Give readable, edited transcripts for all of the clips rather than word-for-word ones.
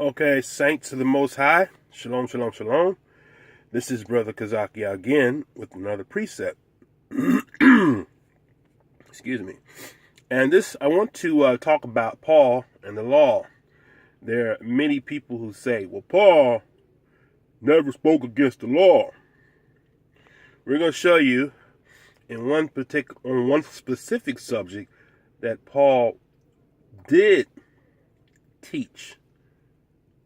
Okay, saints of the Most High, shalom, shalom, shalom. This is Brother Kazaki again with another precept. Excuse me. And I want to talk about Paul and the law. There are many people who say, well, Paul never spoke against the law. We're going to show you on one specific subject that Paul did teach.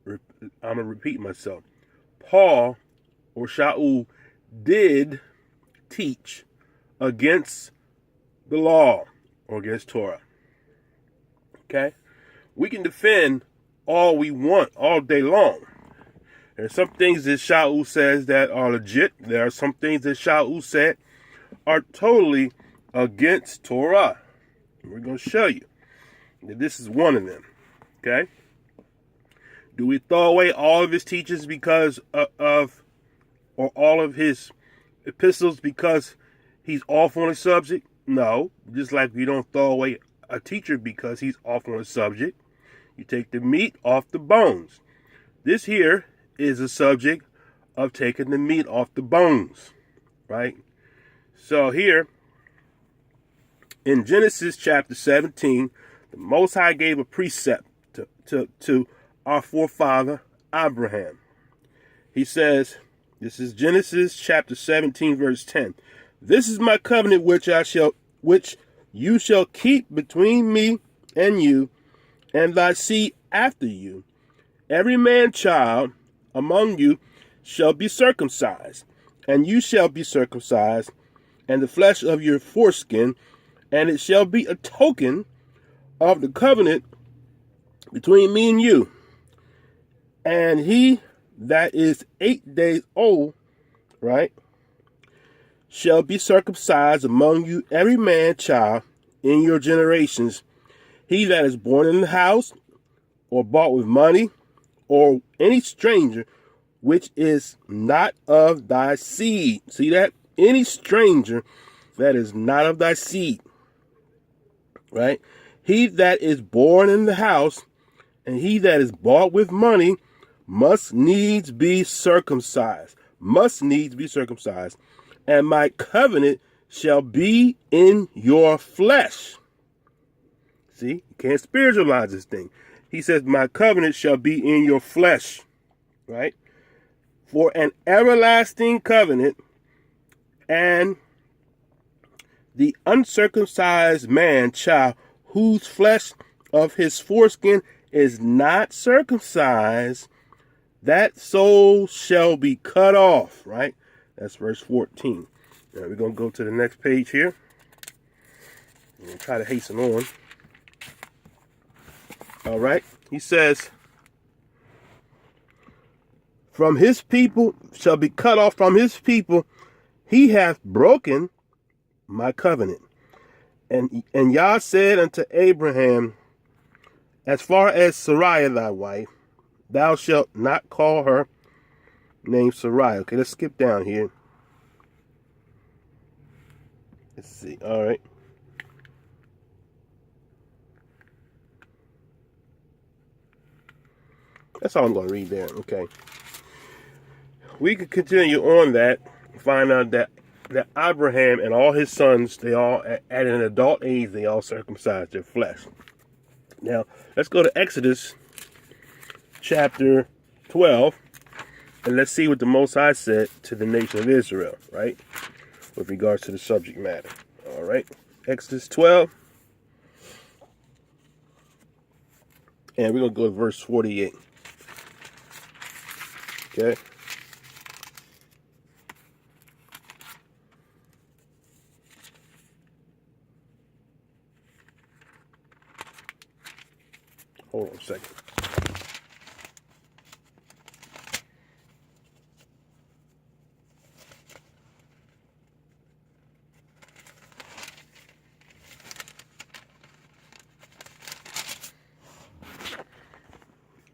I'm going to repeat myself. Paul or Shaul did teach against the law or against Torah. Okay? We can defend all we want all day long. There are some things that Shaul says that are legit. There are some things that Shaul said are totally against Torah. We're going to show you that this is one of them. Okay? Do we throw away all of his teachings because or all of his epistles because he's off on a subject? No. Just like we don't throw away a teacher because he's off on a subject. You take the meat off the bones. This here is a subject of taking the meat off the bones. Right? So here, in Genesis chapter 17, the Most High gave a precept to our forefather Abraham. He says, this is Genesis chapter 17, verse 10. This is my covenant which you shall keep between me and you and thy seed after you. Every man child among you shall be circumcised, and you shall be circumcised, and the flesh of your foreskin, and it shall be a token of the covenant between me and you. And he that is 8 days old, right, shall be circumcised among you, every man child in your generations. He that is born in the house, or bought with money, or any stranger, which is not of thy seed. See that? Any stranger that is not of thy seed. Right? He that is born in the house, and he that is bought with money, must needs be circumcised. Must needs be circumcised. And my covenant shall be in your flesh. See, you can't spiritualize this thing. He says, my covenant shall be in your flesh. Right? For an everlasting covenant, and the uncircumcised man child, whose flesh of his foreskin is not circumcised, that soul shall be cut off, right? That's verse 14. Now we're going to go to the next page here. I'm going to try to hasten on. All right. He says, from his people shall be cut off from his people. He hath broken my covenant. And Yah said unto Abraham, as far as Sarai thy wife, thou shalt not call her name Sarai. Okay, let's skip down here. Let's see. All right. That's all I'm going to read there. Okay. We could continue on that, find out that Abraham and all his sons, they all, at an adult age, they all circumcised their flesh. Now, let's go to Exodus chapter 12, and let's see what the Most High said to the nation of Israel, right, with regards to the subject matter. All right, Exodus 12, and we're going to go to verse 48. Okay. Hold on a second.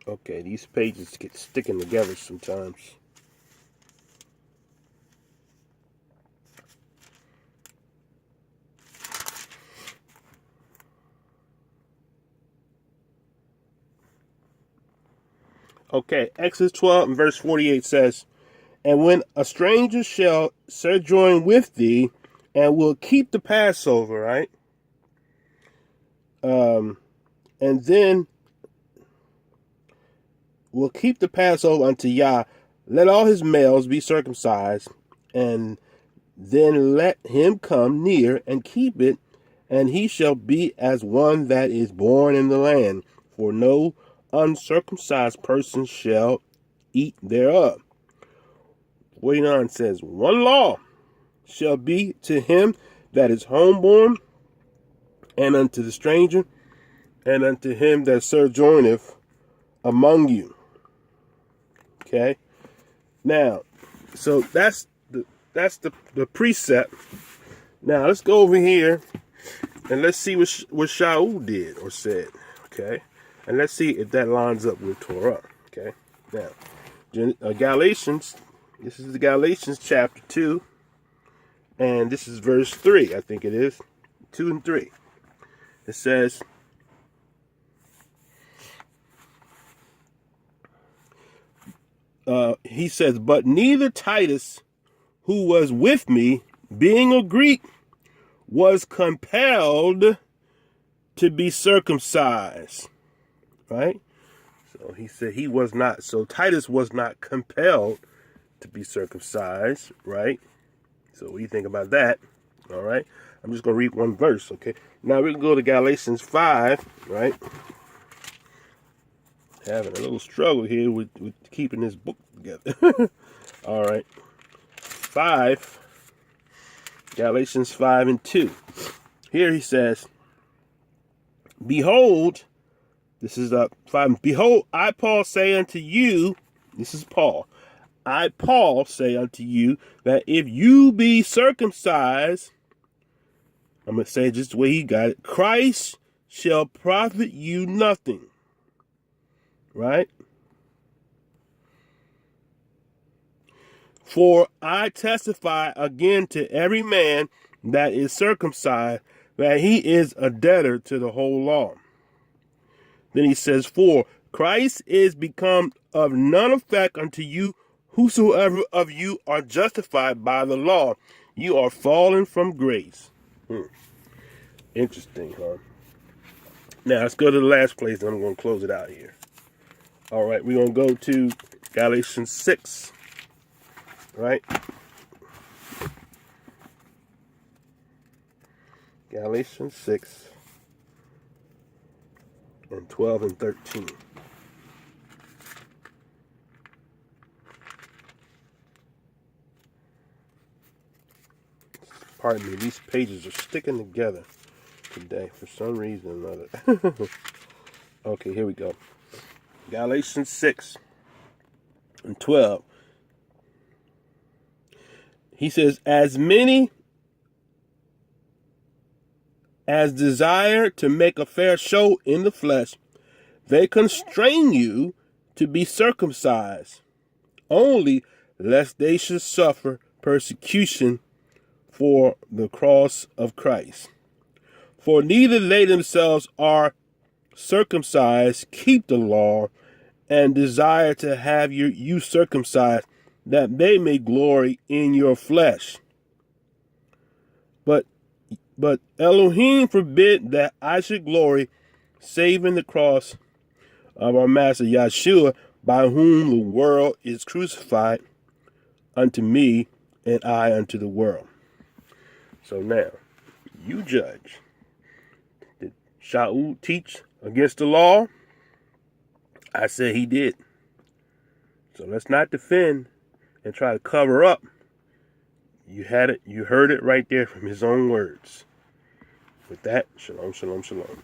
Okay, these pages get sticking together sometimes. Okay, Exodus 12 and verse 48 says, "And when a stranger shall sojourn with thee, and will keep the Passover," right? And then will keep the Passover unto Yah, let all his males be circumcised, and then let him come near and keep it, and he shall be as one that is born in the land, for no uncircumcised person shall eat thereof. 49 says, "One law shall be to him that is homeborn, and unto the stranger, and unto him that sojourneth among you." Okay. Now, so that's the precept. Now let's go over here and let's see what Shaul did or said. Okay, and let's see if that lines up with Torah. Okay. Now, Galatians. This is the Galatians chapter 2, and this is verse 3. I think it is 2 and 3. It says, he says, "But neither Titus, who was with me, being a Greek, was compelled to be circumcised." Right? So he said he was not. So Titus was not compelled to be circumcised. Right? So what do you think about that? All right. I'm just going to read one verse. Okay. Now we can go to Galatians 5. Right? Having a little struggle here with keeping this book together. All right. 5. Galatians 5 and 2. Here he says, "Behold," this is 5. "Behold, I, Paul, say unto you," this is Paul, "I, Paul, say unto you, that if you be circumcised," I'm going to say it just the way he got it, "Christ shall profit you nothing." Right? "For I testify again to every man that is circumcised, that he is a debtor to the whole law." Then he says, "For Christ is become of none effect unto you, whosoever of you are justified by the law. You are fallen from grace." Interesting, huh? Now let's go to the last place, and I'm going to close it out here. All right, we're going to go to Galatians 6. Right? Galatians 6 and 12 and 13. Pardon me, these pages are sticking together today for some reason or another. Okay, here we go. Galatians 6 and 12. He says, "As many as desire to make a fair show in the flesh, they constrain you to be circumcised, only lest they should suffer persecution for the cross of Christ. For neither they themselves are circumcised keep the law, and desire to have you circumcised, that they may glory in your flesh. But Elohim forbid that I should glory, save in the cross of our Master Yeshua, by whom the world is crucified unto me, and I unto the world." So now, you judge. Did Shaul teach against the law? I said he did. So let's not defend and try to cover up. You had it. You heard it right there from his own words. With that, shalom, shalom, shalom.